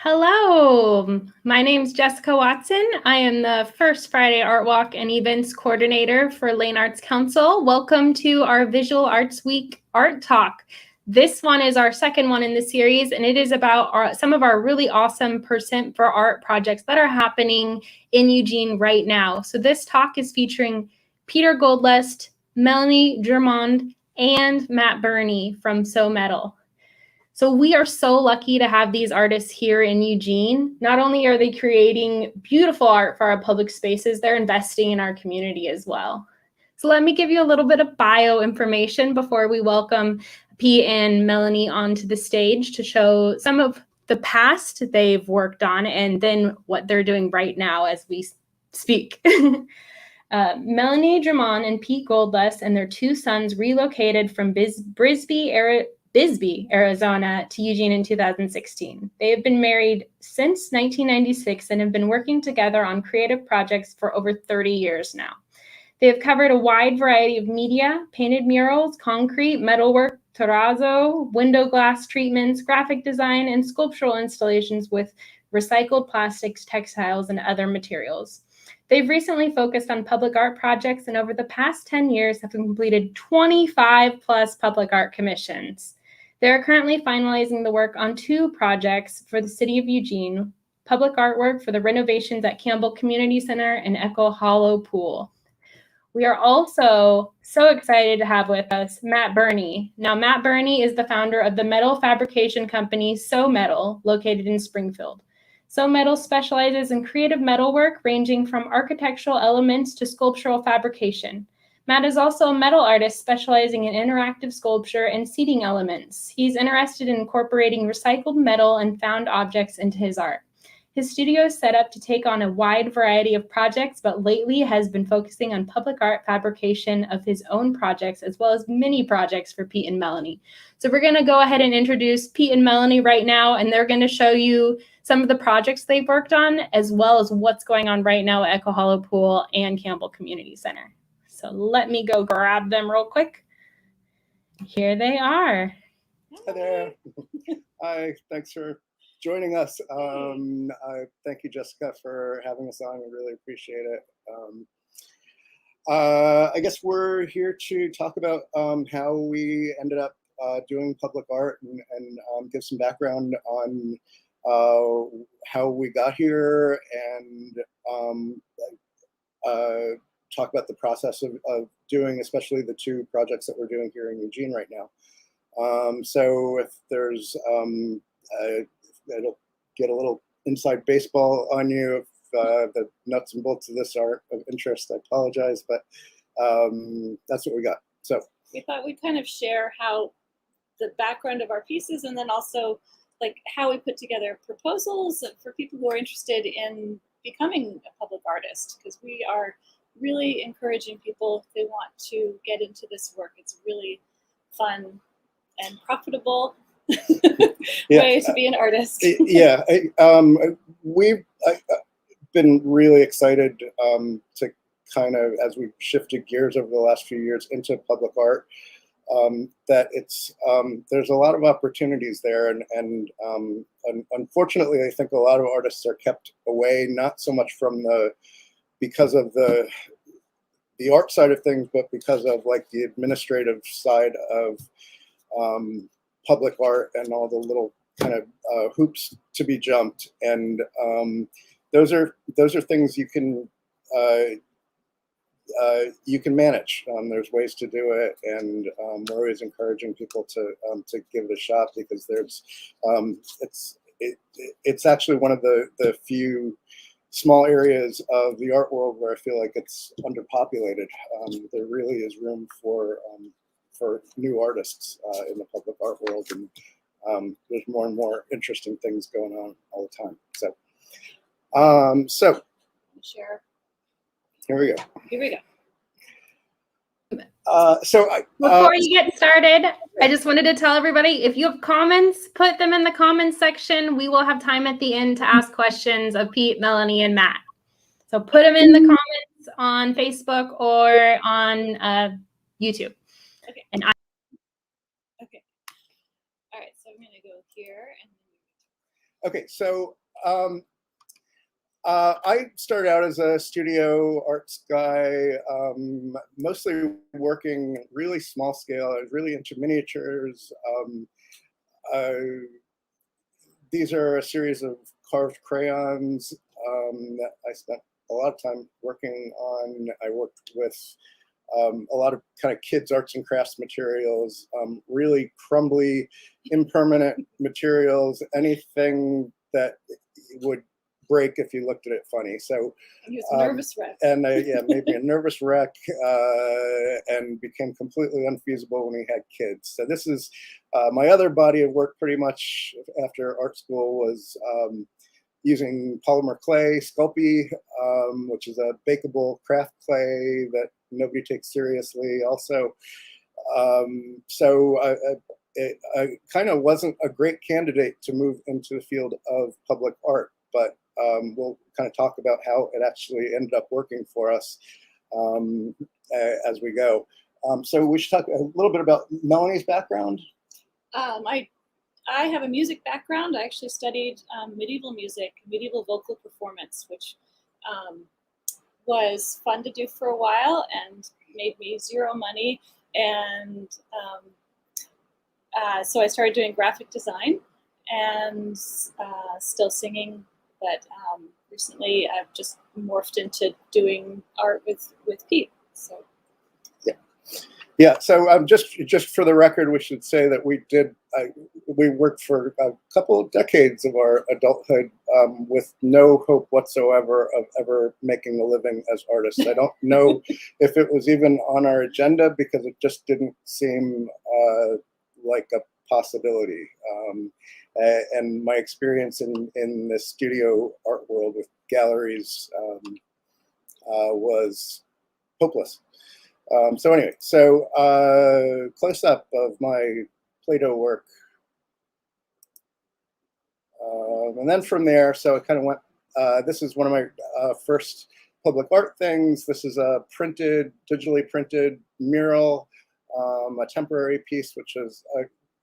Hello, my name's Jessica Watson. I am the First Friday Art Walk and Events Coordinator for Lane Arts Council. Welcome to our Visual Arts Week Art Talk. This one is our second one in the series, and it is about some of our really awesome Percent for Art projects that are happening in Eugene right now. So this talk is featuring Peter Goldlust, Melanie Germond, and Matt Burney from So Metal. So we are so lucky to have these artists here in Eugene. Not only are they creating beautiful art for our public spaces, they're investing in our community as well. So let me give you a little bit of bio information before we welcome Pete and Melanie onto the stage to show some of the past they've worked on and then what they're doing right now as we speak. Melanie Germond and Pete Goldlust and their two sons relocated from Bisbee, Arizona to Eugene in 2016. They have been married since 1996 and have been working together on creative projects for over 30 years now. They have covered a wide variety of media, painted murals, concrete, metalwork, terrazzo, window glass treatments, graphic design, and sculptural installations with recycled plastics, textiles, and other materials. They've recently focused on public art projects and over the past 10 years have completed 25 plus public art commissions. They're currently finalizing the work on two projects for the city of Eugene, public artwork for the renovations at Campbell Community Center and Echo Hollow Pool. We are also so excited to have with us Matt Burney. Now, Matt Burney is the founder of the metal fabrication company So Metal, located in Springfield. So Metal specializes in creative metalwork ranging from architectural elements to sculptural fabrication. Matt is also a metal artist specializing in interactive sculpture and seating elements. He's interested in incorporating recycled metal and found objects into his art. His studio is set up to take on a wide variety of projects, but lately has been focusing on public art fabrication of his own projects, as well as mini projects for Pete and Melanie. So we're going to go ahead and introduce Pete and Melanie right now, and they're going to show you some of the projects they've worked on, as well as what's going on right now at Echo Hollow Pool and Campbell Community Center. So let me go grab them real quick. Here they are. Hi there. Hi, thanks for joining us. Thank you, Jessica, for having us on. We really appreciate it. I guess we're here to talk about how we ended up doing public art and give some background on how we got here and talk about the process of doing, especially the two projects that we're doing here in Eugene right now. So if there's, it'll get a little inside baseball on you if the nuts and bolts of this are of interest. I apologize, but that's what we got. So we thought we'd kind of share how the background of our pieces and then also like how we put together proposals for people who are interested in becoming a public artist, because we are really encouraging people if they want to get into this work. It's really fun and profitable way to be an artist. Yeah, we've been really excited to kind of, as we've shifted gears over the last few years into public art, that it's there's a lot of opportunities there, and unfortunately, I think a lot of artists are kept away, not so much from because of the art side of things, but because of like the administrative side of public art and all the little kind of hoops to be jumped. And those are things you can manage. There's ways to do it, and we're always encouraging people to give it a shot, because there's it's actually one of the few small areas of the art world where I feel like it's underpopulated. There really is room for new artists in the public art world, and there's more and more interesting things going on all the time. So Share. Here we go. Here we go. Before you get started, I just wanted to tell everybody, if you have comments, put them in the comments section. We will have time at the end to ask questions of Pete, Melanie, and Matt. So put them in the comments on Facebook or on YouTube. Okay. And okay. All right. So I'm going to go here and Okay, so I started out as a studio arts guy, mostly working really small scale. I was really into miniatures. These are a series of carved crayons that I spent a lot of time working on. I worked with a lot of kind of kids' arts and crafts materials, really crumbly, impermanent materials, anything that would break if you looked at it funny. So He was a nervous wreck. and yeah, maybe a nervous wreck, and became completely unfeasible when we had kids. So this is my other body of work pretty much after art school was using polymer clay, Sculpey, which is a bakeable craft clay that nobody takes seriously also. So I kind of wasn't a great candidate to move into the field of public art, but we'll kind of talk about how it actually ended up working for us as we go. So we should talk a little bit about Melanie's background. I have a music background. I actually studied medieval music, medieval vocal performance, which was fun to do for a while and made me zero money. And so I started doing graphic design and still singing. But recently I've just morphed into doing art with Pete. So. Yeah, so just for the record, we should say that we worked for a couple of decades of our adulthood with no hope whatsoever of ever making a living as artists. I don't know if it was even on our agenda because it just didn't seem like a possibility. And my experience in the studio art world with galleries was hopeless. So anyway, close up of my Play-Doh work. And then from there, so it kind of went, this is one of my first public art things. This is a digitally printed mural, a temporary piece, which is,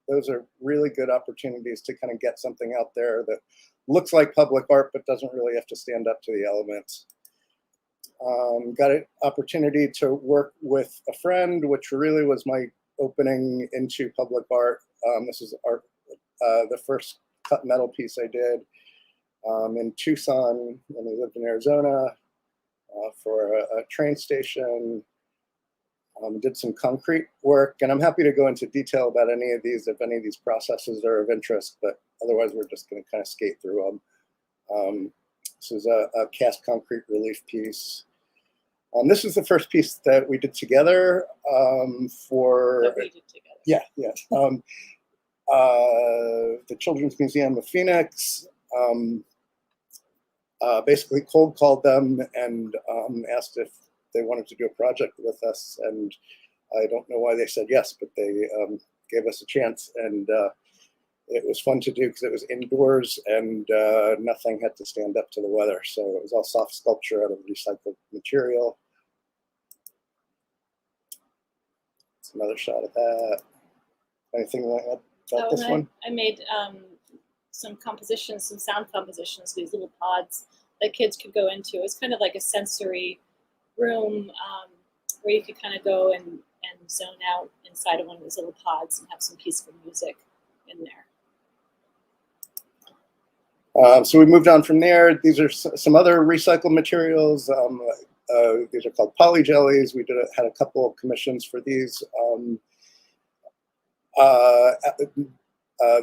those are really good opportunities to kind of get something out there that looks like public art, but doesn't really have to stand up to the elements. Got an opportunity to work with a friend, which really was my opening into public art. This is art, the first cut metal piece I did in Tucson when we lived in Arizona for a train station. Did some concrete work, and I'm happy to go into detail about any of these if any of these processes are of interest, but otherwise we're just going to kind of skate through them. This is a cast concrete relief piece. This is the first piece that we did together Yeah, yes. The Children's Museum of Phoenix. Basically cold called them and asked if they wanted to do a project with us, and I don't know why they said yes, but they gave us a chance, and it was fun to do because it was indoors and nothing had to stand up to the weather. So it was all soft sculpture out of recycled material. It's another shot of that. Anything like that about this one? I made some compositions, some sound compositions, these little pods that kids could go into. It was kind of like a sensory room where you could kind of go and zone out inside of one of those little pods and have some peaceful music in there. So we moved on from there. These are some other recycled materials. These are called poly jellies. We had a couple of commissions for these.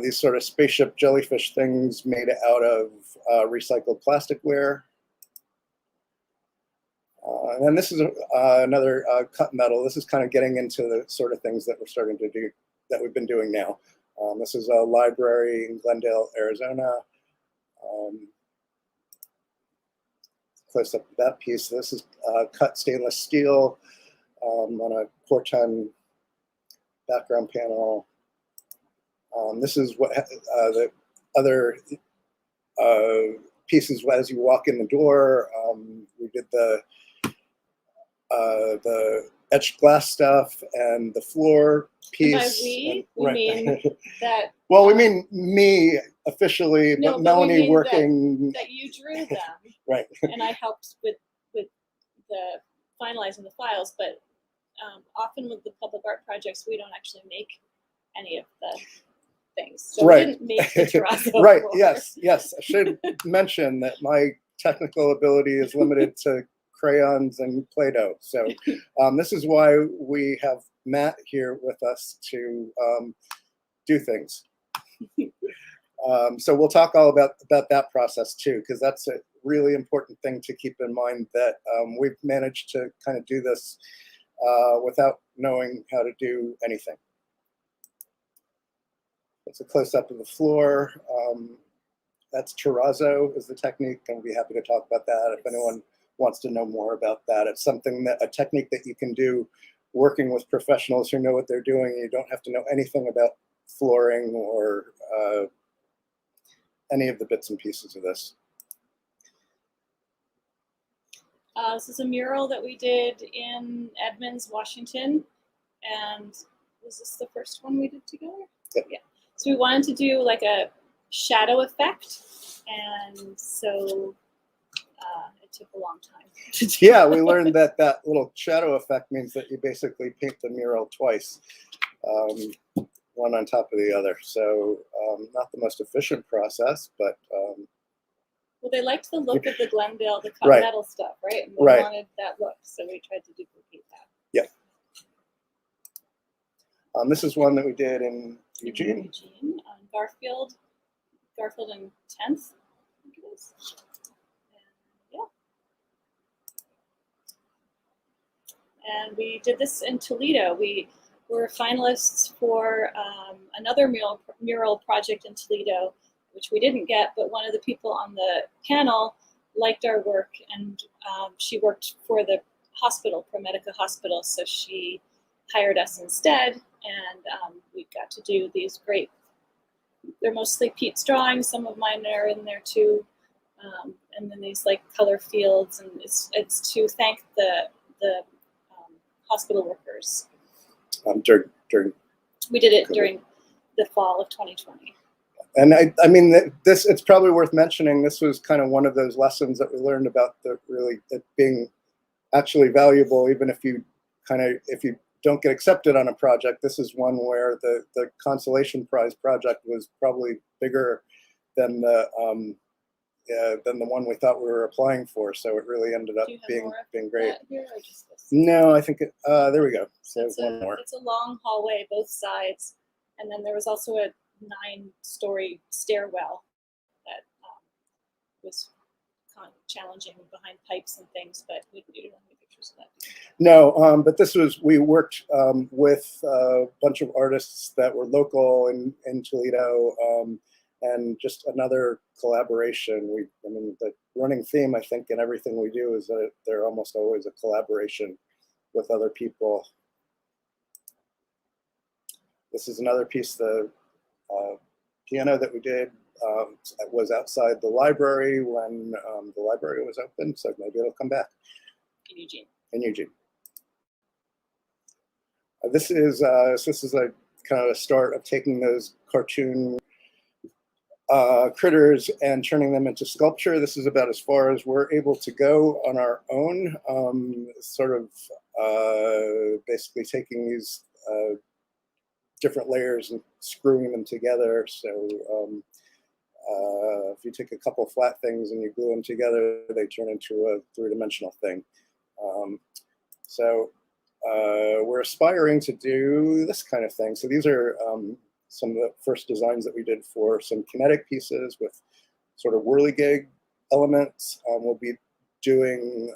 These sort of spaceship jellyfish things made out of recycled plasticware. And then this is another cut metal. This is kind of getting into the sort of things that we're starting to do, that we've been doing now. This is a library in Glendale, Arizona. Close up that piece. This is cut stainless steel on a 4-ton background panel. This is what the other pieces as you walk in the door. We did the etched glass stuff and the floor piece. we right. mean that. Well, we mean me officially, No, but but we Melanie mean working. that you drew them, Right. and I helped with the finalizing the files. But often with the public art projects, we don't actually make any of the things. So Right. we didn't make the terrazzo Right. floor. Yes. I should mention that my technical ability is limited to crayons and Play-Doh. So this is why we have Matt here with us to do things. So we'll talk all about that process too, because that's a really important thing to keep in mind, that we've managed to kind of do this without knowing how to do anything. It's a close-up of the floor. That's terrazzo is the technique, and we'll be happy to talk about that if anyone wants to know more about that. It's a technique that you can do working with professionals who know what they're doing. You don't have to know anything about flooring or any of the bits and pieces of this. This is a mural that we did in Edmonds, Washington, and was this the first one we did together? Yep. Yeah. So we wanted to do like a shadow effect, and so it took a long time to do. Yeah, we learned that little shadow effect means that you basically paint the mural twice, one on top of the other. So not the most efficient process, but well, they liked the look of the Glendale, the cut Right. metal stuff, right? And they Right. wanted that look, so we tried to duplicate that. Yeah. This is one that we did in Eugene. Eugene on Garfield and 10th, I think it is. And, yeah. And we did this in Toledo. We were finalists for another mural project in Toledo, which we didn't get, but one of the people on the panel liked our work, and she worked for the hospital, ProMedica Hospital, so she hired us instead, and we got to do these great, they're mostly Pete's drawings, some of mine are in there too, and then these like color fields, and it's to thank the hospital workers. During we did it during the fall of 2020. And I mean, it's probably worth mentioning, this was kind of one of those lessons that we learned about it being actually valuable, even if you don't get accepted on a project. This is one where the consolation prize project was probably bigger than the one we thought we were applying for. So it really ended up being great. Here or just this? No, I think there we go. So it's one more. It's a long hallway, both sides, and then there was also a 9-story stairwell that was kind of challenging behind pipes and things, but we don't have any pictures of that. No, but we worked with a bunch of artists that were local in Toledo, and just another collaboration. I mean, the running theme, I think, in everything we do is that they're almost always a collaboration with other people. This is another piece, the piano that we did was outside the library when the library was open, so maybe it'll come back. In Eugene. In Eugene. This is a kind of a start of taking those cartoon critters and turning them into sculpture. This is about as far as we're able to go on our own, sort of basically taking these different layers and screwing them together. So if you take a couple flat things and you glue them together, they turn into a three-dimensional thing. So we're aspiring to do this kind of thing. So these are some of the first designs that we did for some kinetic pieces with sort of whirligig elements. We'll be doing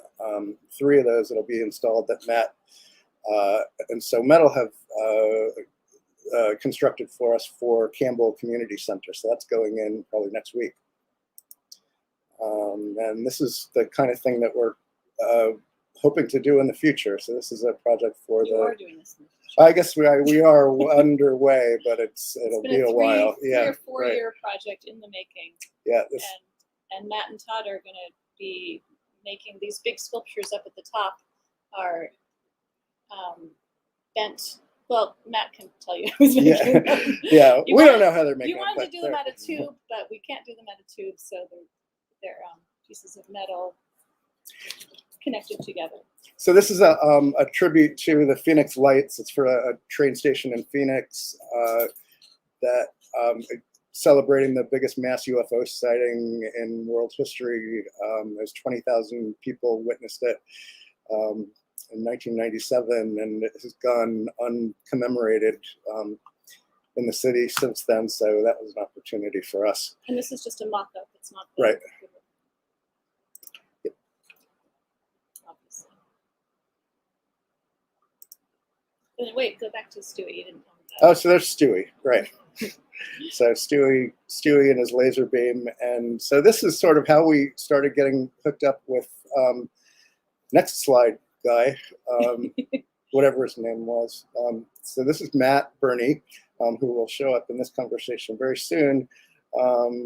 3 of those that'll be installed that Matt and so Matt will have constructed for us for Campbell Community Center. So that's going in probably next week. And this is the kind of thing that we're hoping to do in the future. So this is a project for You are doing this in the future. I guess we are underway, but it'll be a while. Yeah, 3 or 4-year project in the making. Yeah. And Matt and Todd are going to be making these big sculptures up at the top are bent Well, Matt can tell you who's making them. Yeah. We don't know how they're making You them. wanted but to do them they're- out of tube, but we can't do them out of tube, so they're pieces of metal connected together. So this is a tribute to the Phoenix Lights. It's for a train station in Phoenix that celebrating the biggest mass UFO sighting in world history. There's 20,000 people witnessed it in 1997, and it has gone uncommemorated in the city since then. So that was an opportunity for us. And this is just a mock-up. It's not Right. Obviously. And then wait, go back to Stewie. You didn't tell me that. Oh, so there's Stewie, right? So Stewie and his laser beam, and so this is sort of how we started getting hooked up with next slide guy, whatever his name was. So this is Matt Burney, who will show up in this conversation very soon,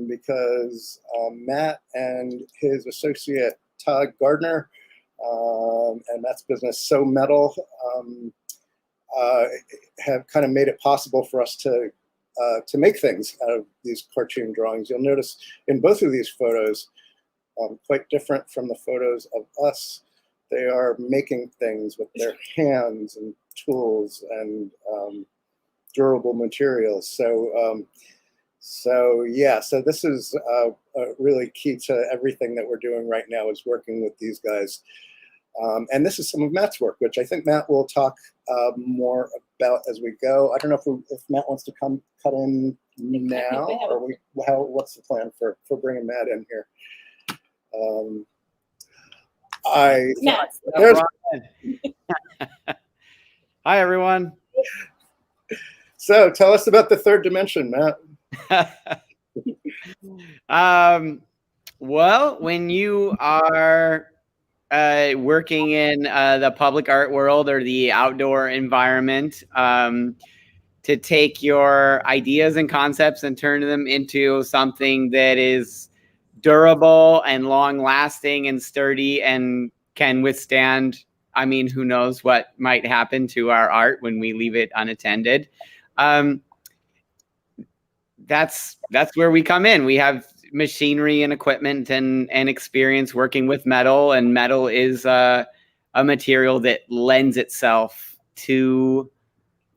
because Matt and his associate Todd Gardner and Matt's business So Metal have kind of made it possible for us to make things out of these cartoon drawings. You'll notice in both of these photos, quite different from the photos of us, they are making things with their hands and tools and durable materials. So this is really key to everything that we're doing right now, is working with these guys. And this is some of Matt's work, which I think Matt will talk more about as we go. I don't know if Matt wants to come cut in now, or what's the plan for bringing Matt in here? Hi, everyone. So tell us about the third dimension, Matt. Well, when you are working in the public art world or the outdoor environment, to take your ideas and concepts and turn them into something that is durable and long lasting and sturdy and can withstand, I mean, who knows what might happen to our art when we leave it unattended. That's where we come in. We have machinery and equipment and experience working with metal, and metal is a material that lends itself to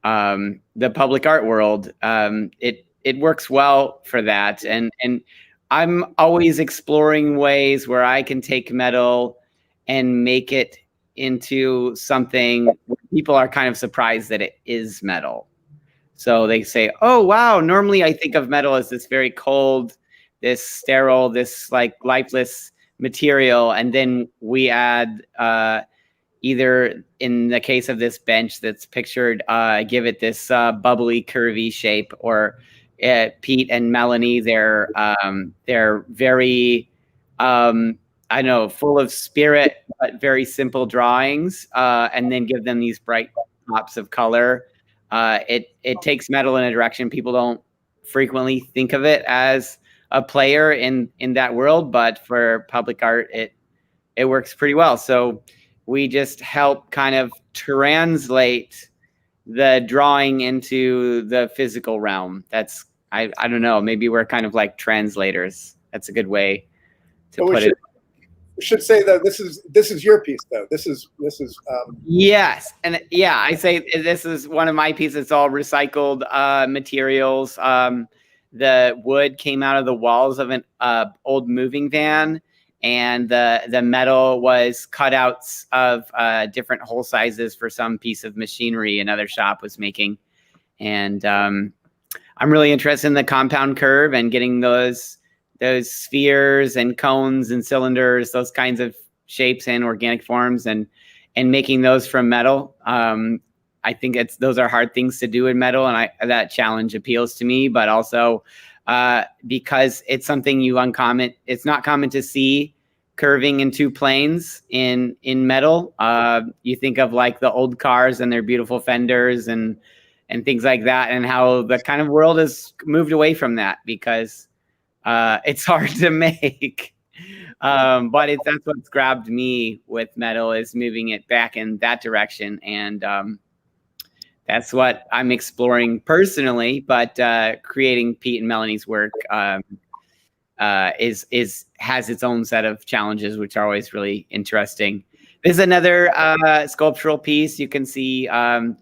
the public art world. It works well for that, and I'm always exploring ways where I can take metal and make it into something where people are kind of surprised that it is metal. So they say, oh, wow, normally I think of metal as this very cold, this sterile, this like lifeless material. And then we add either, in the case of this bench that's pictured, give it this bubbly, curvy shape, or Pete and Melanie, they're very, I know, full of spirit, but very simple drawings, and then give them these bright pops of color. It takes metal in a direction people don't frequently think of it as a player in that world, but for public art, it works pretty well. So we just help kind of translate the drawing into the physical realm. That's, I don't know, maybe we're kind of like translators. That's a good way to put it. We should say though, this is your piece though. This is yes, and yeah, I say this is one of my pieces. It's all recycled materials. The wood came out of the walls of an old moving van, and the metal was cutouts of different hole sizes for some piece of machinery another shop was making. And I'm really interested in the compound curve and getting those spheres and cones and cylinders, those kinds of shapes and organic forms, and making those from metal. I think those are hard things to do in metal, and that challenge appeals to me. But also because it's something it's not common to see curving in two planes in metal. You think of like the old cars and their beautiful fenders and things like that, and how the kind of world has moved away from that because it's hard to make. But that's what's grabbed me with metal, is moving it back in that direction. And that's what I'm exploring personally. But creating Pete and Melanie's work has its own set of challenges, which are always really interesting. This is another sculptural piece. You can see a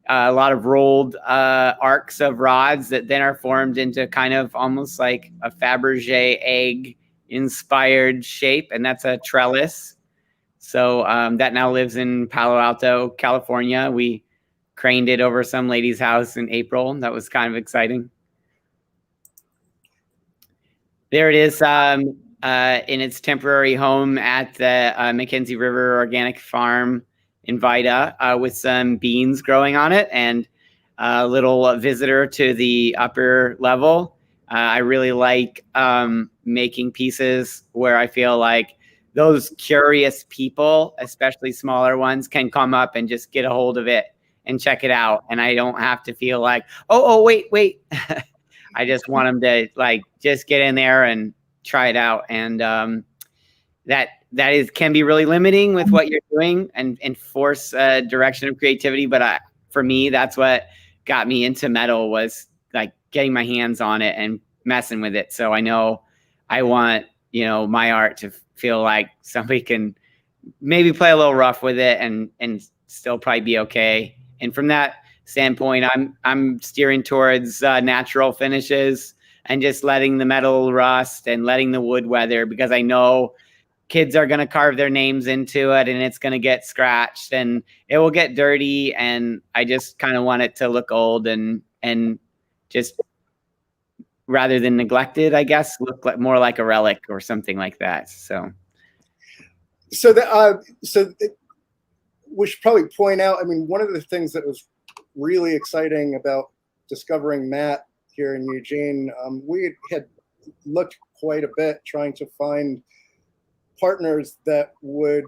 lot of rolled arcs of rods that then are formed into kind of almost like a Fabergé egg inspired shape, and that's a trellis. So that now lives in Palo Alto, California. We craned it over some lady's house in April. That was kind of exciting. There it is in its temporary home at the Mackenzie River Organic Farm in Vida with some beans growing on it and a little visitor to the upper level. I really like making pieces where I feel like those curious people, especially smaller ones, can come up and just get a hold of it and check it out. And I don't have to feel like, oh, wait. I just want them to like just get in there and try it out. And that can be really limiting with what you're doing and force a direction of creativity. But for me, that's what got me into metal, was like getting my hands on it and messing with it. So I know I want, my art to feel like somebody can maybe play a little rough with it and still probably be okay. And from that standpoint, I'm steering towards natural finishes and just letting the metal rust and letting the wood weather, because I know kids are going to carve their names into it and it's going to get scratched and it will get dirty. And I just kind of want it to look old and just, rather than neglected, I guess, look like more like a relic or something like that. So we should probably point out, I mean, one of the things that was really exciting about discovering Matt here in Eugene, we had looked quite a bit trying to find partners that were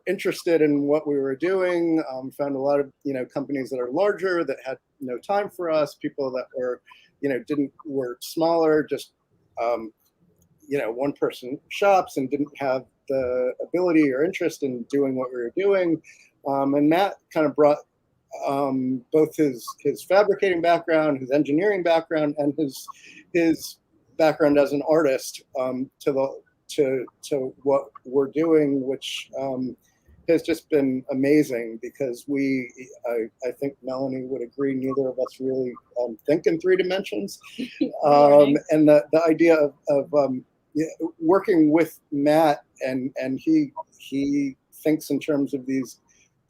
interested in what we were doing. Found a lot of companies that are larger that had no time for us, people that were were smaller, just one person shops and didn't have the ability or interest in doing what we were doing. And Matt kind of brought both his fabricating background, his engineering background, and his background as an artist to what we're doing, which has just been amazing, because I think Melanie would agree, neither of us really think in 3 dimensions. And the idea of working with Matt, and he thinks in terms of these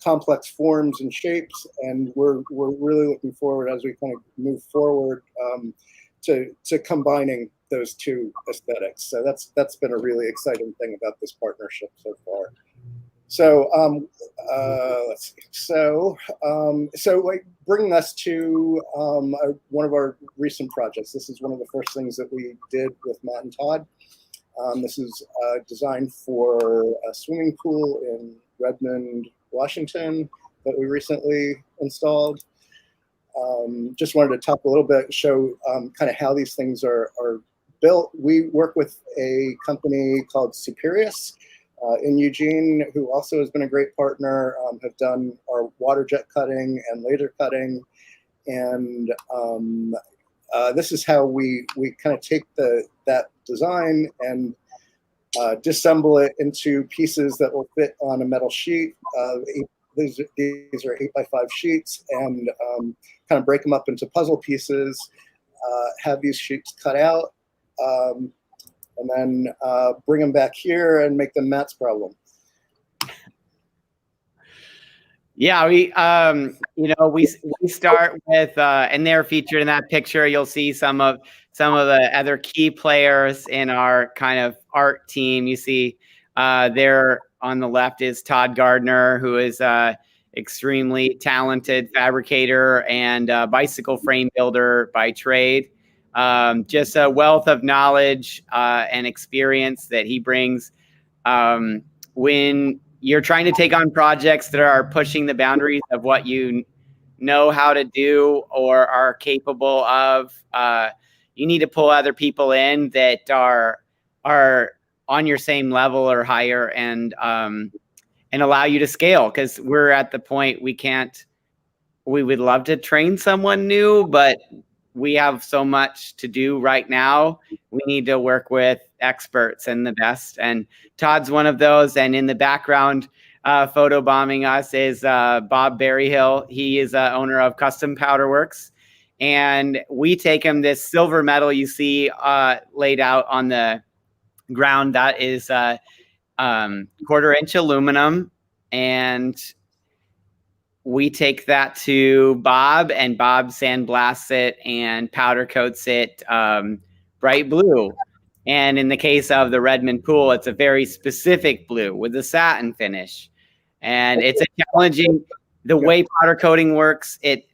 complex forms and shapes, and we're really looking forward, as we kind of move forward, to combining those two aesthetics. So that's been a really exciting thing about this partnership so far. So let's see. So like bringing us to one of our recent projects. This is one of the first things that we did with Matt and Todd. This is designed for a swimming pool in Redmond, Washington, that we recently installed. Just wanted to talk a little bit, show kind of how these things are built. We work with a company called Superius in Eugene, who also has been a great partner, have done our water jet cutting and laser cutting. And this is how we kind of take that design and disassemble it into pieces that will fit on a metal sheet. These are 8x5 sheets, and kind of break them up into puzzle pieces, have these sheets cut out, and then bring them back here and make them Matt's problem. Yeah, we start with, and they're featured in that picture. You'll see some of the other key players in our kind of art team. You see there on the left is Todd Gardner, who is extremely talented fabricator and bicycle frame builder by trade. Just a wealth of knowledge and experience that he brings when you're trying to take on projects that are pushing the boundaries of what you know how to do or are capable of. You need to pull other people in that are on your same level or higher, and allow you to scale, because we're at the point we're we would love to train someone new, but we have so much to do right now. We need to work with experts and the best. And Todd's one of those. And in the background, photobombing us is Bob Berryhill. He is owner of Custom Powder Works. And we take him this silver metal you see laid out on the ground. That is 1/4-inch aluminum. And we take that to Bob, and Bob sandblasts it and powder coats it bright blue. And in the case of the Redmond pool, it's a very specific blue with a satin finish. And it's a challenging, the way powder coating works, it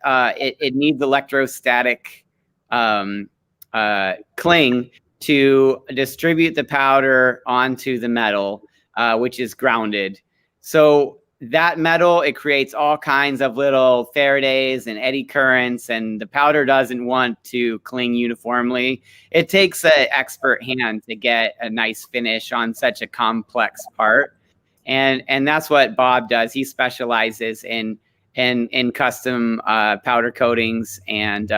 needs electrostatic cling to distribute the powder onto the metal, which is grounded. So that metal, it creates all kinds of little Faradays and eddy currents, and the powder doesn't want to cling uniformly. It takes an expert hand to get a nice finish on such a complex part. And that's what Bob does. He specializes in custom powder coatings, and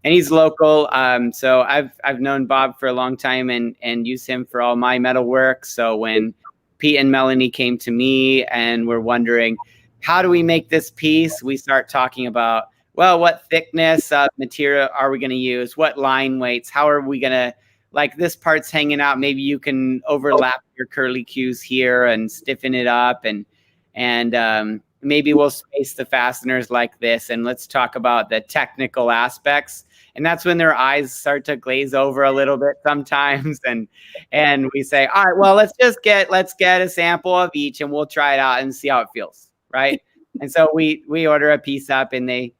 he's local. So I've known Bob for a long time and use him for all my metal work. So when Pete and Melanie came to me and were wondering, how do we make this piece? We start talking about, well, what thickness of material are we going to use? What line weights? How are we going to, like, this part's hanging out. Maybe you can overlap your curly cues here and stiffen it up. And maybe we'll space the fasteners like this. And let's talk about the technical aspects. And that's when their eyes start to glaze over a little bit sometimes. And we say, all right, well, let's get a sample of each and we'll try it out and see how it feels. Right. And so we order a piece up and we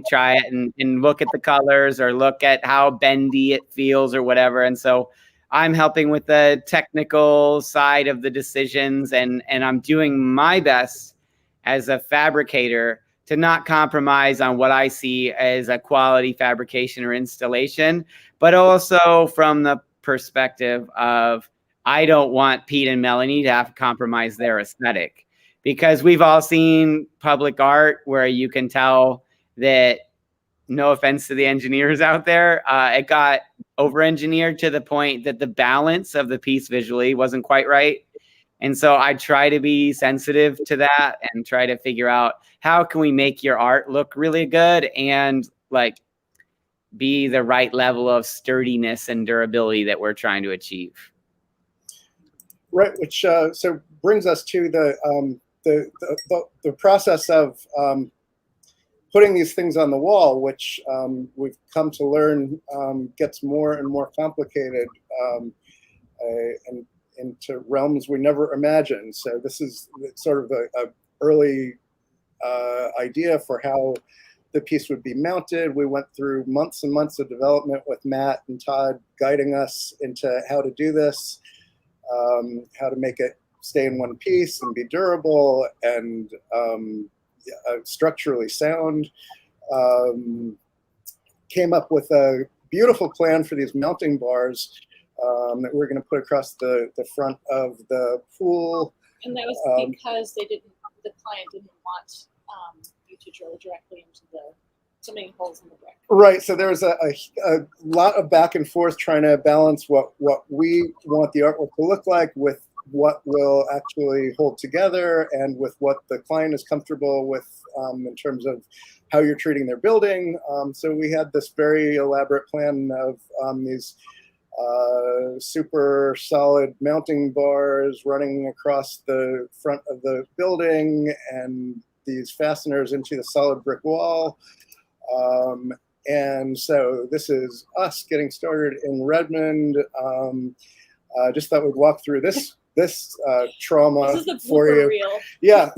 try it and look at the colors or look at how bendy it feels or whatever. And so I'm helping with the technical side of the decisions, and I'm doing my best as a fabricator to not compromise on what I see as a quality fabrication or installation, but also from the perspective of, I don't want Pete and Melanie to have to compromise their aesthetic, because we've all seen public art where you can tell that, no offense to the engineers out there, it got over-engineered to the point that the balance of the piece visually wasn't quite right. And so I try to be sensitive to that and try to figure out, how can we make your art look really good and like be the right level of sturdiness and durability that we're trying to achieve. Right, which so brings us to the process of putting these things on the wall, which we've come to learn gets more and more complicated and into realms we never imagined. So this is sort of a early idea for how the piece would be mounted. We went through months and months of development with Matt and Todd guiding us into how to do this, how to make it stay in one piece and be durable and structurally sound. Came up with a beautiful plan for these mounting bars that we're going to put across the front of the pool. And that was because the client didn't want you to drill directly into so many holes in the brick. Right. So there was a lot of back and forth trying to balance what we want the artwork to look like with what will actually hold together and with what the client is comfortable with in terms of how you're treating their building. So we had this very elaborate plan of these super solid mounting bars running across the front of the building and these fasteners into the solid brick wall. And so this is us getting started in Redmond. Just thought we'd walk through this trauma this is the for you. Reel. Yeah.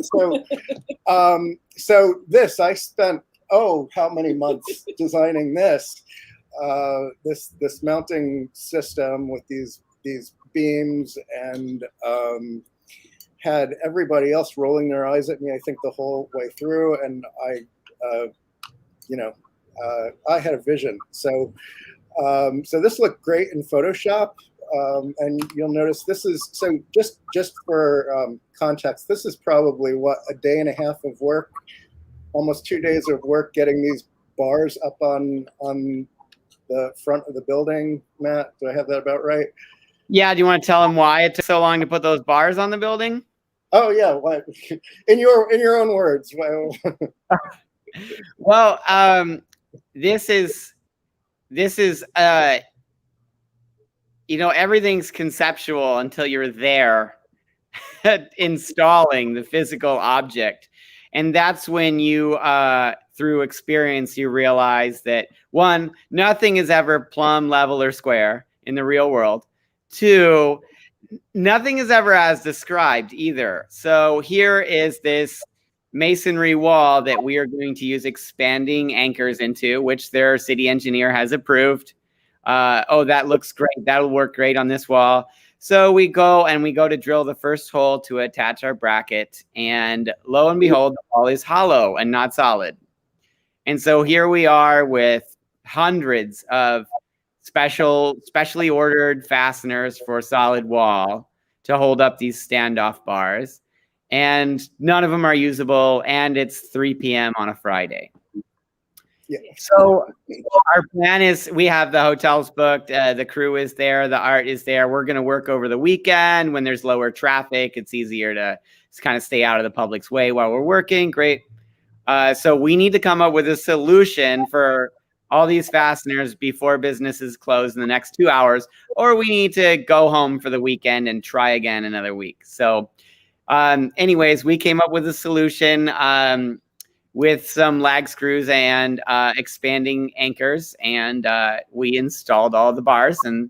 So this, I spent, how many months designing this mounting system with these beams, and had everybody else rolling their eyes at me, I think, the whole way through. And I had a vision. So this looked great in Photoshop. And you'll notice this is, so just for context, this is probably a day and a half of work almost 2 days of work getting these bars up on the front of the building. Matt, do I have that about right? Yeah, do you want to tell them why it took so long to put those bars on the building? Oh yeah, what? In your own words. Well, this is everything's conceptual until you're there installing the physical object. And that's when you, through experience, you realize that, one, nothing is ever plumb, level, or square in the real world. Two, nothing is ever as described either. So here is this masonry wall that we are going to use expanding anchors into, which their city engineer has approved. Oh, that looks great. That'll work great on this wall. So we go to drill the first hole to attach our bracket, and lo and behold, the wall is hollow and not solid. And so here we are with hundreds of specially ordered fasteners for solid wall to hold up these standoff bars, and none of them are usable, and it's 3 p.m. on a Friday. Yeah. So our plan is we have the hotels booked, the crew is there, the art is there. We're going to work over the weekend when there's lower traffic. It's easier to kind of stay out of the public's way while we're working. Great. So we need to come up with a solution for all these fasteners before businesses close in the next 2 hours, or we need to go home for the weekend and try again another week. So anyways, we came up with a solution with some lag screws and expanding anchors, and we installed all the bars, and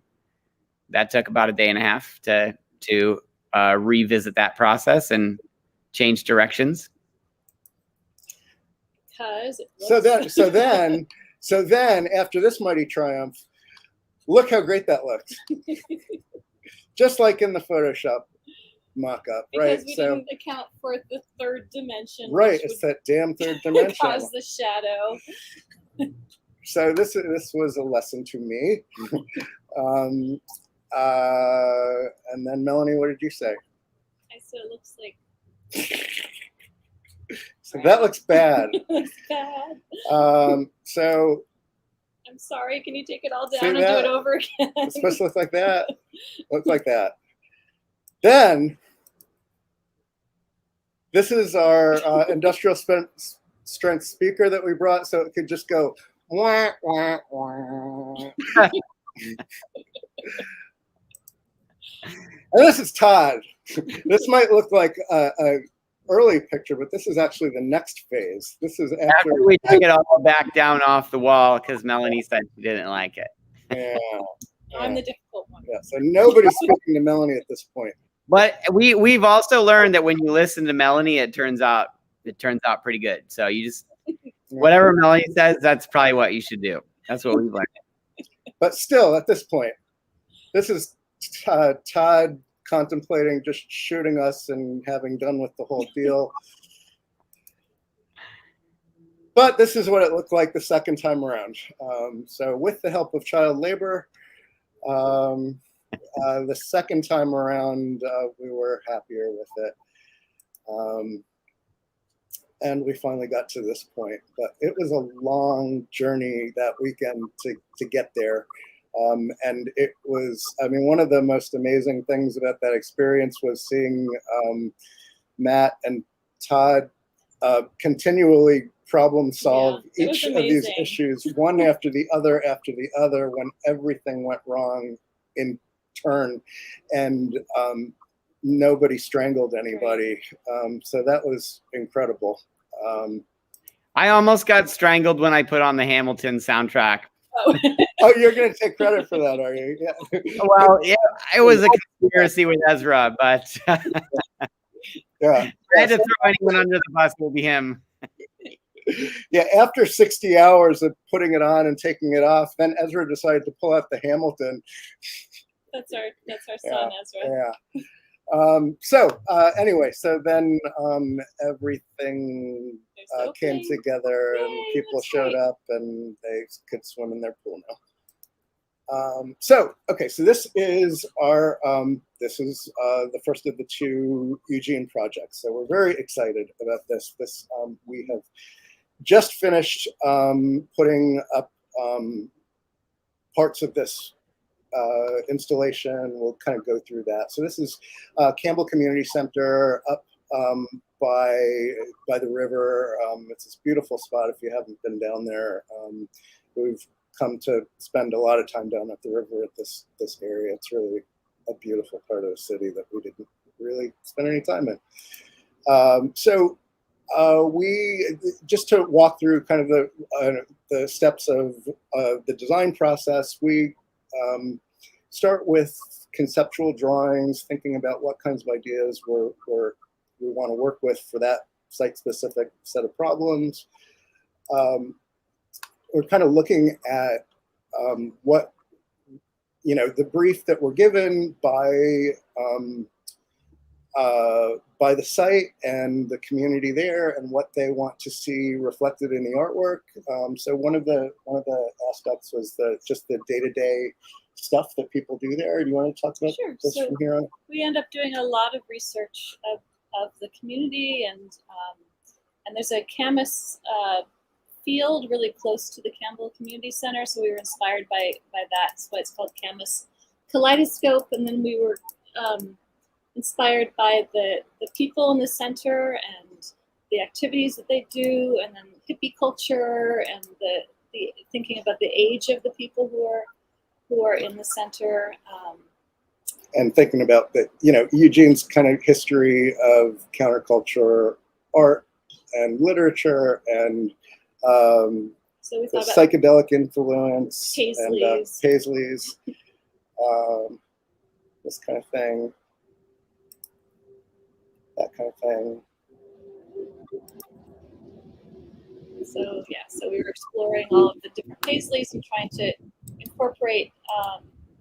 that took about a day and a half to revisit that process and change directions. So then after this mighty triumph, look how great that looks. Just like in the Photoshop mock-up, right? Because we didn't account for the third dimension. Right, it's that damn third dimension. Cause the shadow. So this was a lesson to me. And then Melanie, what did you say? I said it looks like. So that looks bad. It looks bad. So. I'm sorry. Can you take it all down and do it over again? It's supposed to look like that. Look like that. Then. This is our industrial strength speaker that we brought, so it could just go wah, wah, wah. And this is Todd. This might look like a early picture, but this is actually the next phase. This is after we took it all back down off the wall because Melanie said she didn't like it. Yeah. I'm the difficult one. Yeah, so nobody's speaking to Melanie at this point. But we've also learned that when you listen to Melanie, it turns out pretty good. So you just whatever Melanie says, that's probably what you should do. That's what we've learned. But still, at this point, this is Todd contemplating just shooting us and having done with the whole deal. But this is what it looked like the second time around. So with the help of child labor, the second time around, we were happier with it. And we finally got to this point. But it was a long journey that weekend to get there. And it was, I mean, one of the most amazing things about that experience was seeing Matt and Todd continually problem solve each of these issues, one after the other, when everything went wrong in turn, and nobody strangled anybody. So that was incredible. I almost got strangled when I put on the Hamilton soundtrack. Oh, you're going to take credit for that, are you? Yeah. Well, yeah, it was a conspiracy with Ezra, but yeah, I had to throw anyone under the bus. Will be him. Yeah, after 60 hours of putting it on and taking it off, then Ezra decided to pull out the Hamilton. That's our son, Ezra. Yeah. Anyway, so then everything came together. Yay, and people showed up and they could swim in their pool now. So this is our the first of the two Eugene projects. So we're very excited about this. We have just finished putting up parts of this installation. We'll kind of go through that. So this is Campbell Community Center up by the river. It's this beautiful spot if you haven't been down there. We've come to spend a lot of time down at the river at this area. It's really a beautiful part of the city that we didn't really spend any time in. So we just to walk through kind of the steps of the design process. We start with conceptual drawings, thinking about what kinds of ideas we want to work with for that site-specific set of problems. We're kind of looking at what, the brief that we're given by the site and the community there, and what they want to see reflected in the artwork. So one of the aspects was just the day-to-day stuff that people do there. Do you want to talk about this so from here on? We end up doing a lot of research of the community, and there's a Camas field really close to the Campbell Community Center, so we were inspired by that. That's why it's called Camas Kaleidoscope. And then we were inspired by the people in the center and the activities that they do, and then hippie culture and the thinking about the age of the people who are in the center. And thinking about Eugene's kind of history of counterculture art and literature, and so we the thought about psychedelic influence, Paisleys. and Paisleys, this kind of thing, that kind of thing. So we were exploring all of the different Paisleys and trying to incorporate.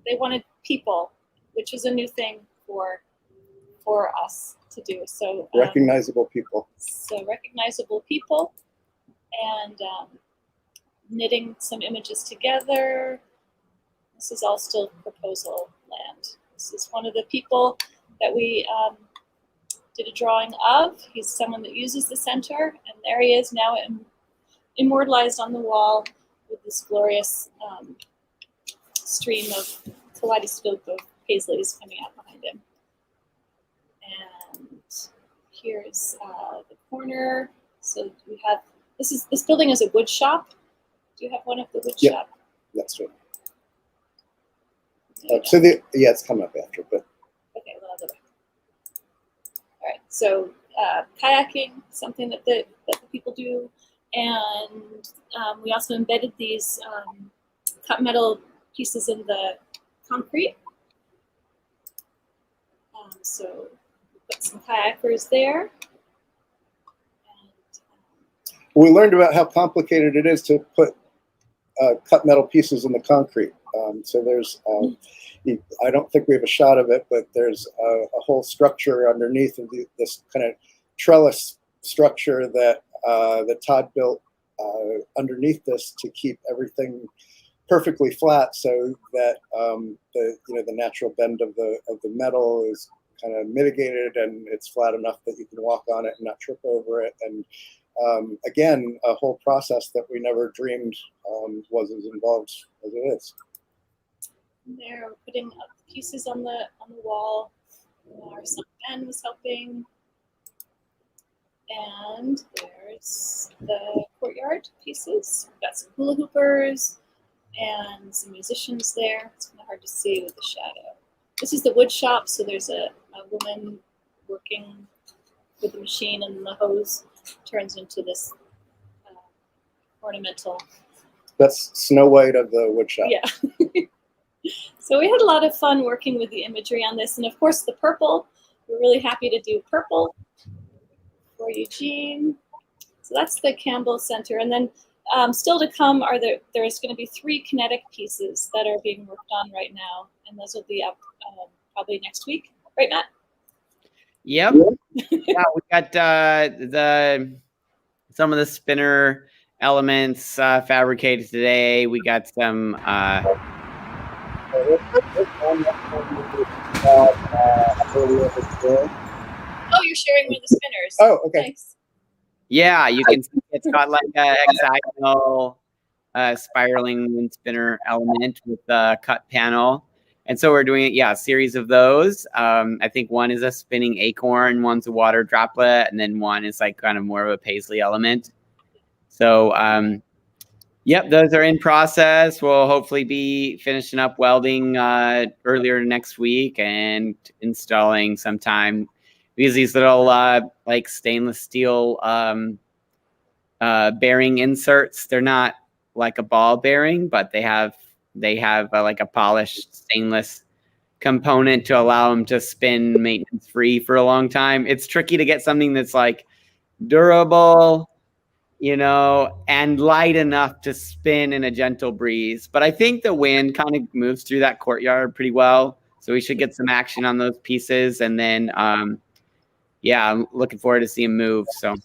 They wanted people, which is a new thing for us to do. So Recognizable people. So recognizable people, and knitting some images together. This is all still proposal land. This is one of the people that we did a drawing of. He's someone that uses the center, and there he is now immortalized on the wall with this glorious stream of kaleidoscope of Paisleys coming out behind him. And here's the corner. So we have this building is a wood shop. Do you have one of the wood shop? That's right. So it's coming up after, but okay, well, I'll go back. All right, so kayaking, something that the people do, and we also embedded these cut metal pieces in the concrete. So we've got some kayakers there. we learned about how complicated it is to put cut metal pieces in the concrete. So there's, I don't think we have a shot of it, but there's a whole structure underneath of this kind of trellis structure that that Todd built underneath this to keep everything perfectly flat, so that the natural bend of the metal is kind of mitigated and it's flat enough that you can walk on it and not trip over it. And again, a whole process that we never dreamed was as involved as it is. They're putting up pieces on the wall. Our son Ben was helping. And there's the courtyard pieces. We've got some hula hoopers and some musicians there. It's kind of hard to see with the shadow. This is the wood shop, so there's a woman working with the machine, and the hose turns into this ornamental. That's Snow White of the wood shop. Yeah. So we had a lot of fun working with the imagery on this, and of course the purple. We're really happy to do purple for Eugene. So that's the Campbell Center, and then still to come are there's going to be 3 kinetic pieces that are being worked on right now, and those will be up probably next week, right, Matt? Yep. Yeah, we got some of the spinner elements fabricated today. We got some. Oh, you're sharing one of the spinners. Oh, okay. Nice. Yeah, you can see It's got like a hexagonal spiraling wind spinner element with a cut panel. And so we're doing, a series of those. I think one is a spinning acorn, one's a water droplet, and then one is like kind of more of a paisley element. So, yep, those are in process. We'll hopefully be finishing up welding earlier next week and installing sometime. Because these little like stainless steel bearing inserts, they're not like a ball bearing, but they have like a polished stainless component to allow them to spin maintenance free for a long time. It's tricky to get something that's like durable, and light enough to spin in a gentle breeze. But I think the wind kind of moves through that courtyard pretty well. So we should get some action on those pieces. And then, I'm looking forward to seeing move. So.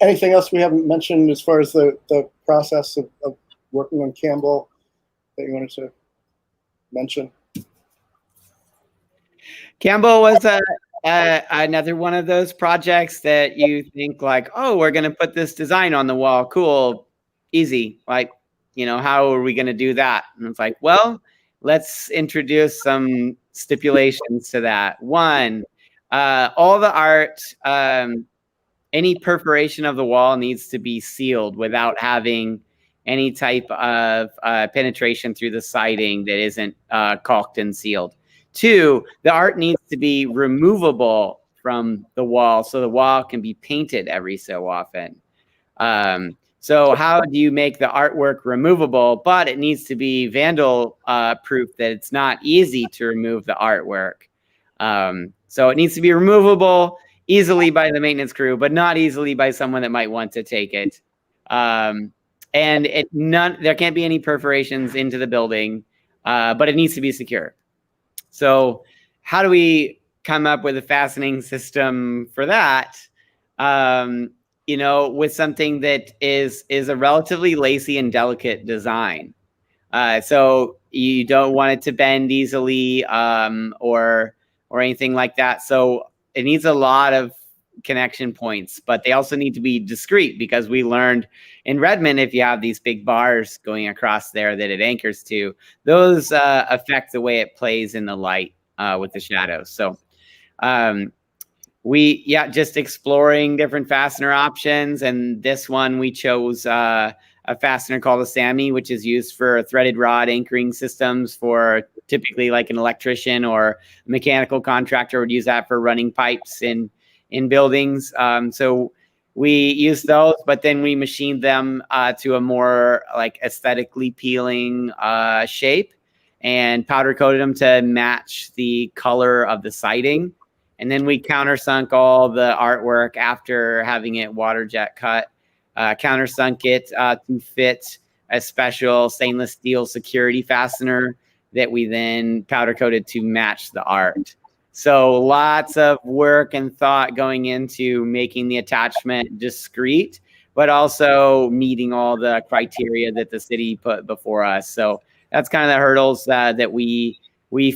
Anything else we haven't mentioned as far as the process of working on Campbell that you wanted to mention? Campbell was another one of those projects that you think like, oh, we're going to put this design on the wall. Cool. Easy. Like, how are we going to do that? And it's like, well, let's introduce some stipulations to that. One, all the art, any perforation of the wall needs to be sealed without having any type of penetration through the siding that isn't caulked and sealed. Two, the art needs to be removable from the wall so the wall can be painted every so often. So how do you make the artwork removable, but it needs to be vandal proof that it's not easy to remove the artwork. So it needs to be removable easily by the maintenance crew, but not easily by someone that might want to take it. And there can't be any perforations into the building, but it needs to be secure. So how do we come up with a fastening system for that? With something that is a relatively lacy and delicate design. So you don't want it to bend easily or anything like that. So it needs a lot of connection points, but they also need to be discreet because we learned in Redmond, if you have these big bars going across there that it anchors to, those affect the way it plays in the light with the shadows. So just exploring different fastener options. And this one we chose a fastener called a SAMI, which is used for threaded rod anchoring systems for typically like an electrician or a mechanical contractor would use that for running pipes in buildings. So we used those, but then we machined them to a more like aesthetically appealing shape and powder coated them to match the color of the siding. And then we countersunk all the artwork after having it water jet cut, countersunk it to fit a special stainless steel security fastener that we then powder coated to match the art. So lots of work and thought going into making the attachment discreet, but also meeting all the criteria that the city put before us. So that's kind of the hurdles that we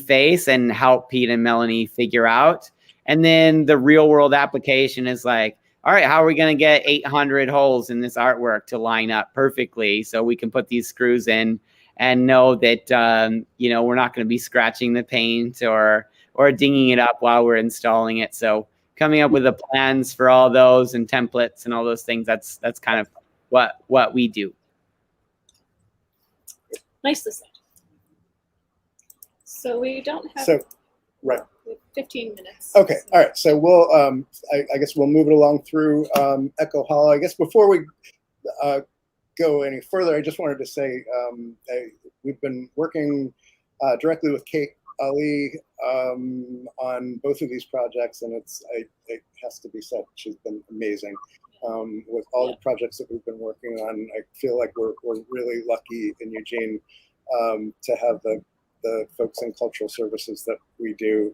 face and help Pete and Melanie figure out. And then the real world application is like, all right, how are we going to get 800 holes in this artwork to line up perfectly so we can put these screws in and know that, we're not going to be scratching the paint or dinging it up while we're installing it. So coming up with the plans for all those and templates and all those things, that's kind of what we do. Nicely said. So we don't have right. 15 minutes. Okay, all right. So we'll, I guess we'll move it along through Echo Hollow. I guess before we go any further, I just wanted to say we've been working directly with Kate Ali on both of these projects, and it has to be said, she's been amazing with all the projects that we've been working on. I feel like we're really lucky in Eugene to have the folks in cultural services that we do.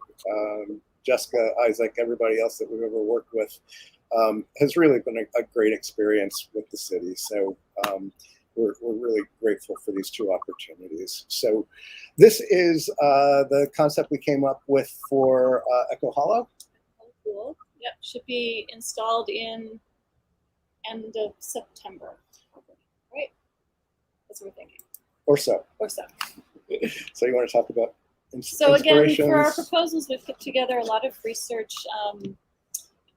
Jessica, Isaac, everybody else that we've ever worked with has really been a great experience with the city. So we're really grateful for these two opportunities. So this is the concept we came up with for Echo Hollow. Cool. Yep, should be installed in end of September, right? That's what we're thinking. Or so. Or so. So you want to talk about So again, for our inspirations? proposals, we've put together a lot of research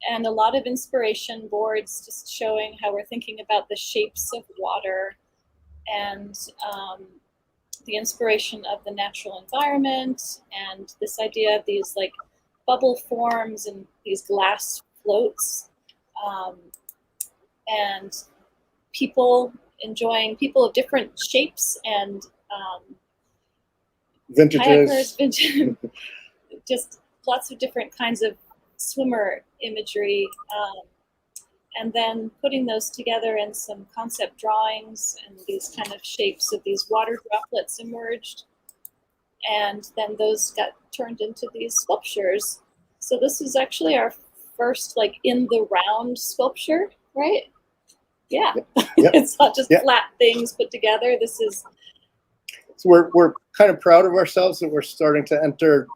and a lot of inspiration boards, just showing how we're thinking about the shapes of water and the inspiration of the natural environment, and this idea of these like bubble forms and these glass floats, and people of different shapes and Vintages. kayakers, just lots of different kinds of swimmer imagery, and then putting those together in some concept drawings, and these kind of shapes of these water droplets emerged, and then those got turned into these sculptures. So this is actually our first like in the round sculpture, right? Yeah. Yep. It's not just Yep. flat things put together. This is So we're kind of proud of ourselves that we're starting to enter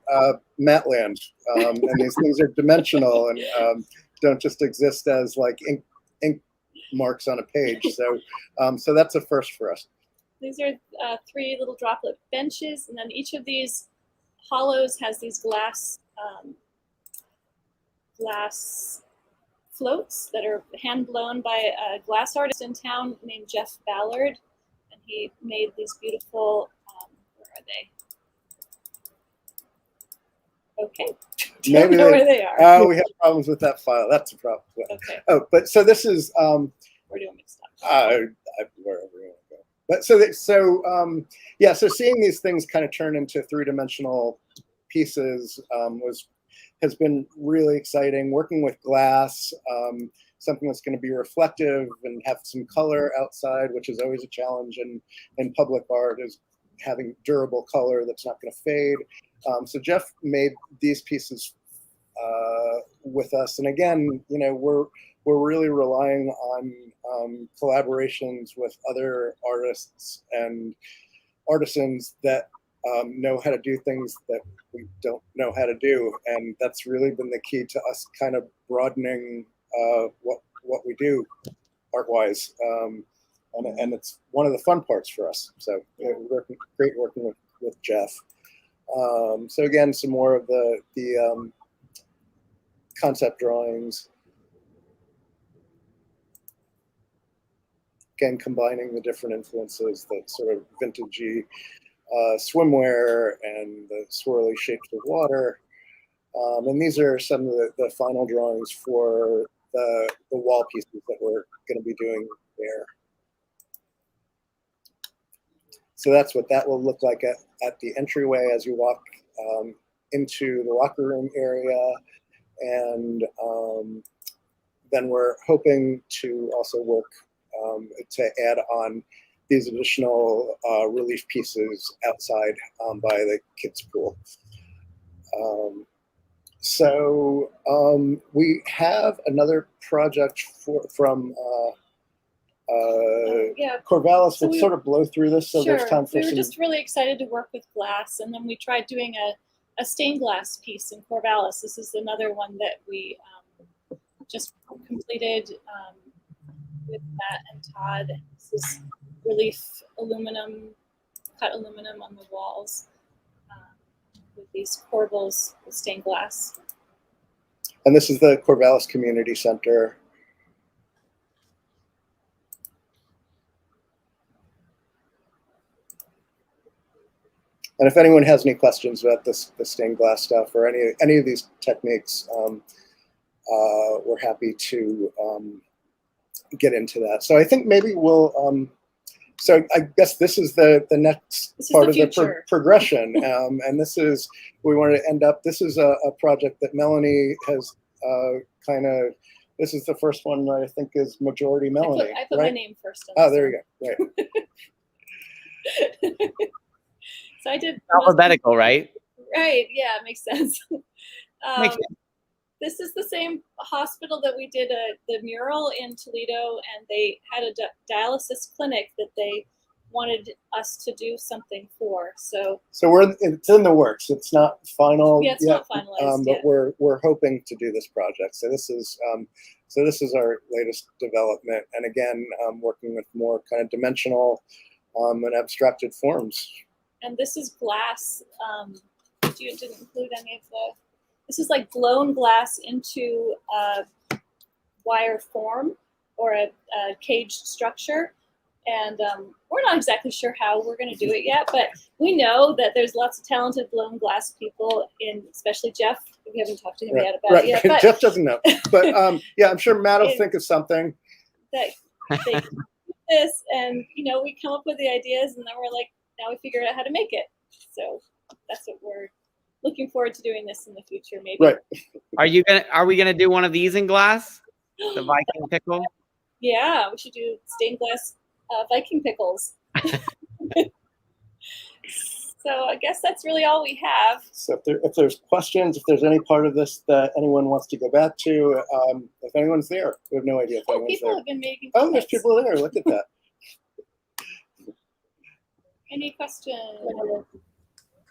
Matland, and these things are dimensional and don't just exist as like ink marks on a page. So so that's a first for us. these are 3 little droplet benches, and then each of these hollows has these glass floats that are hand blown by a glass artist in town named Jeff Ballard, and he made these beautiful. Where are they? Okay, don't Maybe know where they are. Oh, we have problems with that file. That's a problem. Okay, Oh, but so this is we're doing mixed up. wherever you want to go. But yeah, so seeing these things kind of turn into 3-dimensional pieces has been really exciting. Working with glass, something that's going to be reflective and have some color outside, which is always a challenge in public art, is having durable color that's not going to fade. So Jeff made these pieces with us, and again, you know, we're really relying on collaborations with other artists and artisans that know how to do things that we don't know how to do, and that's really been the key to us kind of broadening what we do art-wise, and it's one of the fun parts for us. So great working with Jeff. So again, some more of the concept drawings. Again, combining the different influences, that sort of vintagey swimwear and the swirly shapes of water. And these are some of the final drawings for the wall pieces that we're going to be doing there. So that's what that will look like at the entryway as you walk into the locker room area. And then we're hoping to also work to add on these additional relief pieces outside by the kids' pool. So we have another project from Yeah. Corvallis. So We'll sort of blow through this so Sure. there's time for We were some. just really excited to work with glass, and then we tried doing a stained glass piece in Corvallis. This is another one that we just completed with Matt and Todd. This is relief aluminum, cut aluminum on the walls with these corbels with stained glass. And this is the Corvallis Community Center. And if anyone has any questions about the stained glass stuff or any of these techniques, we're happy to get into that. So I think maybe we'll. So I guess this is the next part of the progression, and this is we wanted to end up. This is a project that Melanie has kind of. This is the first one I think is majority Melanie. I put right? my name first. Oh, there you go. Right. So I did Alphabetical, right? Right. Yeah, makes sense. Makes sense. This is the same hospital that we did the mural in Toledo, and they had a dialysis clinic that they wanted us to do something for. So it's in the works. It's not final yeah, it's yet, not finalized but yet. we're hoping to do this project. So this is our latest development, and again, working with more kind of dimensional and abstracted forms. And this is glass. You didn't include any of the. This is like blown glass into a wire form or a caged structure. And we're not exactly sure how we're going to do it yet, but we know that there's lots of talented blown glass people, especially Jeff. We haven't talked to him yet about it yet. But Jeff doesn't know. But yeah, I'm sure Matt will think of something. That they do this, and we come up with the ideas, and then we're like, now we figure out how to make it. So that's what we're looking forward to doing this in the future, maybe. Right. Are we gonna do one of these in glass? The Viking pickle? Yeah, we should do stained glass Viking pickles. So I guess that's really all we have. So if there's questions, if there's any part of this that anyone wants to go back to, if anyone's there, we have no idea if anyone's people there. have been making Oh, there's people there. Look at that. Any questions?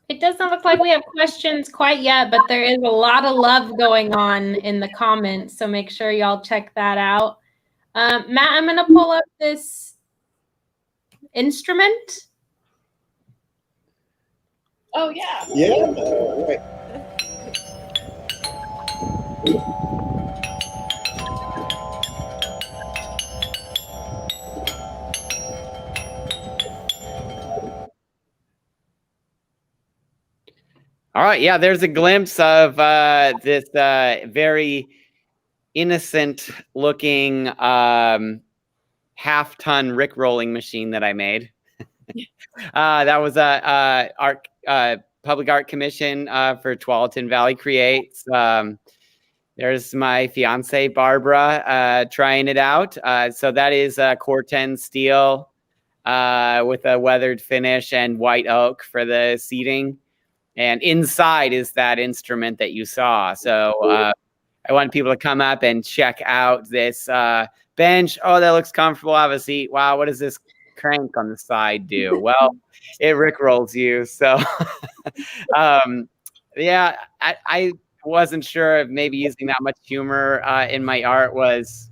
It doesn't look like we have questions quite yet, but there is a lot of love going on in the comments, so make sure y'all check that out. Matt, I'm going to pull up this instrument. Oh, yeah. Yeah, right. All right, yeah, there's a glimpse of this very innocent-looking half-ton Rick-rolling machine that I made. That was a public art commission for Tualatin Valley Creates. There's my fiance Barbara trying it out. So that is Corten steel with a weathered finish and white oak for the seating. And inside is that instrument that you saw. So I want people to come up and check out this bench. Oh, that looks comfortable. Have a seat. Wow, what does this crank on the side do? Well, it rickrolls you. So yeah, I wasn't sure if maybe using that much humor in my art was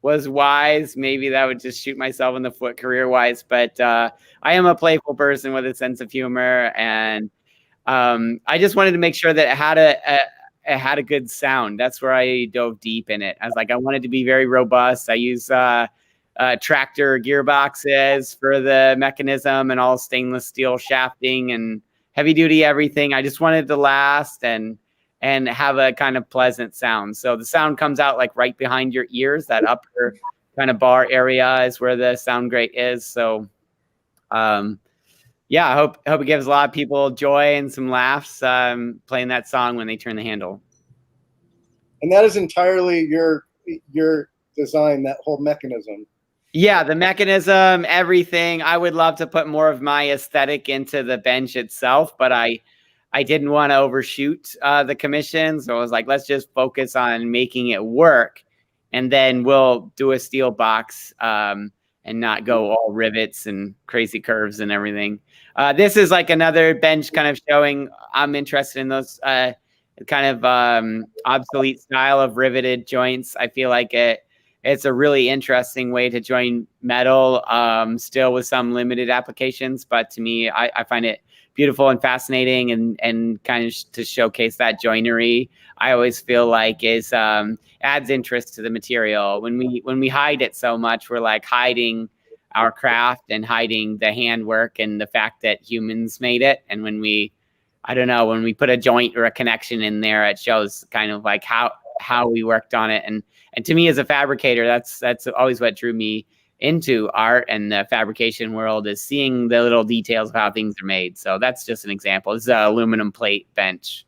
wise. Maybe that would just shoot myself in the foot career-wise. But I am a playful person with a sense of humor, and I just wanted to make sure that it had a good sound. That's where I dove deep in it. I was like, I wanted to be very robust. I use tractor gearboxes for the mechanism and all stainless steel shafting and heavy duty everything. I just wanted to last and have a kind of pleasant sound. So the sound comes out like right behind your ears. That upper kind of bar area is where the sound grate is. So yeah, I hope it gives a lot of people joy and some laughs playing that song when they turn the handle. And that is entirely your design, that whole mechanism. Yeah, the mechanism, everything. I would love to put more of my aesthetic into the bench itself, but I didn't want to overshoot the commission. So I was like, let's just focus on making it work. And then we'll do a steel box and not go all rivets and crazy curves and everything. This is like another bench kind of showing I'm interested in those kind of obsolete style of riveted joints. I feel like it's a really interesting way to join metal, still with some limited applications. But to me, I find it beautiful and fascinating, and kind of to showcase that joinery. I always feel like is adds interest to the material. When we hide it so much, we're like hiding our craft and hiding the handwork and the fact that humans made it. And when we put a joint or a connection in there, it shows kind of like how we worked on it. And to me as a fabricator, that's always what drew me into art and the fabrication world, is seeing the little details of how things are made. So that's just an example. This is an aluminum plate bench.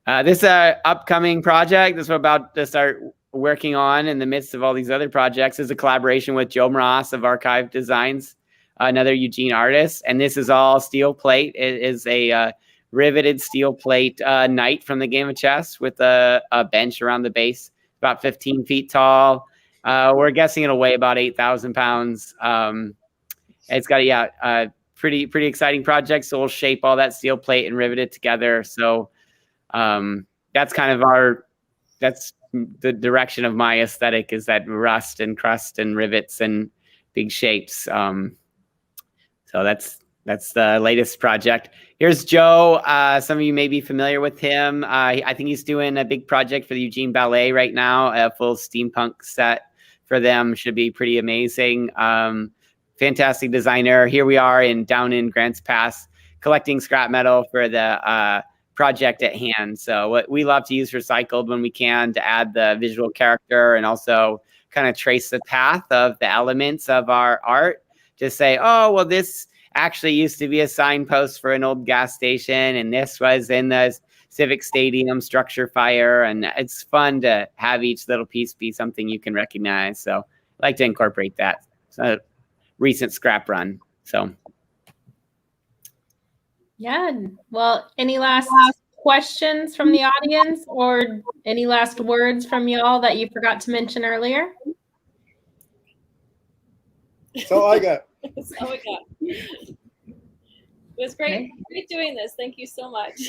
This upcoming project, this we're about to start working on in the midst of all these other projects, is a collaboration with Joe Moras of Archive Designs, another Eugene artist. And this is all steel plate. It is a riveted steel plate knight from the game of chess with a bench around the base, about 15 feet tall. We're guessing it'll weigh about 8,000 pounds. It's got pretty exciting project. So we'll shape all that steel plate and rivet it together. So that's kind of that's the direction of my aesthetic, is that rust and crust and rivets and big shapes. So that's the latest project. Here's Joe. Some of you may be familiar with him. I think he's doing a big project for the Eugene Ballet right now, a full steampunk set for them. Should be pretty amazing. Fantastic designer. Here we are down in Grants Pass collecting scrap metal for the project at hand. So we love to use recycled when we can to add the visual character and also kind of trace the path of the elements of our art. Just say, oh, well, this actually used to be a signpost for an old gas station, and this was in the Civic Stadium structure fire. And it's fun to have each little piece be something you can recognize. So I like to incorporate that. So recent scrap run. So yeah, well, any last questions from the audience, or any last words from y'all that you forgot to mention earlier? That's all I got. That's all we got. It was great doing this. Thank you so much.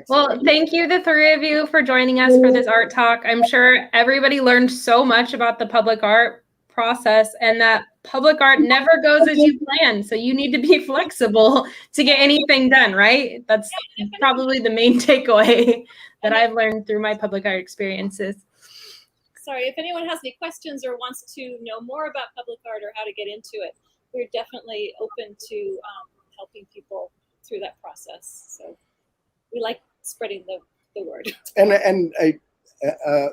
Well, thank you, the three of you, for joining us for this art talk. I'm sure everybody learned so much about the public art process, and that public art never goes as you plan. So you need to be flexible to get anything done, right? That's probably the main takeaway that I've learned through my public art experiences. Sorry, if anyone has any questions or wants to know more about public art or how to get into it, we're definitely open to helping people through that process. So we like spreading the word. And I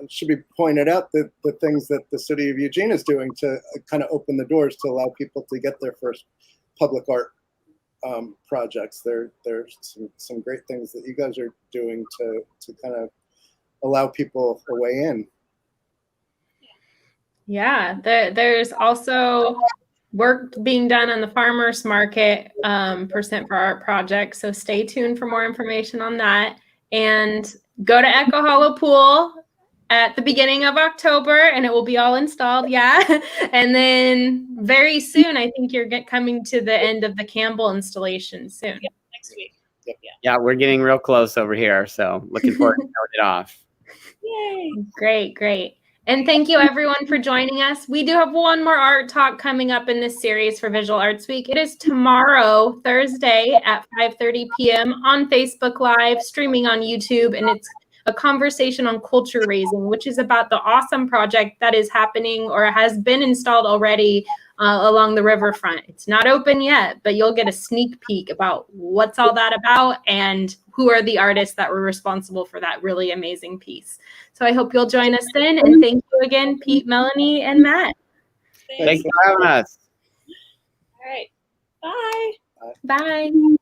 should be pointed out that the things that the city of Eugene is doing to kind of open the doors to allow people to get their first public art projects. There's some great things that you guys are doing to kind of allow people a way in. Yeah, there's also work being done on the farmers market percent for art projects. So stay tuned for more information on that. And go to Echo Hollow Pool at the beginning of October, and it will be all installed. Yeah. And then very soon, I think you're coming to the end of the Campbell installation soon. Yeah, next week. Yep. Yeah, we're getting real close over here. So looking forward to showing it off. Yay. Great. And thank you, everyone, for joining us. We do have one more art talk coming up in this series for Visual Arts Week. It is tomorrow, Thursday at 5:30 p.m. on Facebook Live, streaming on YouTube, and it's a conversation on culture raising, which is about the awesome project that is happening or has been installed already along the riverfront. It's not open yet, but you'll get a sneak peek about what's all that about and who are the artists that were responsible for that really amazing piece. So I hope you'll join us then. And thank you again, Pete, Melanie, and Matt. Thanks for having us. All right. Bye. Bye.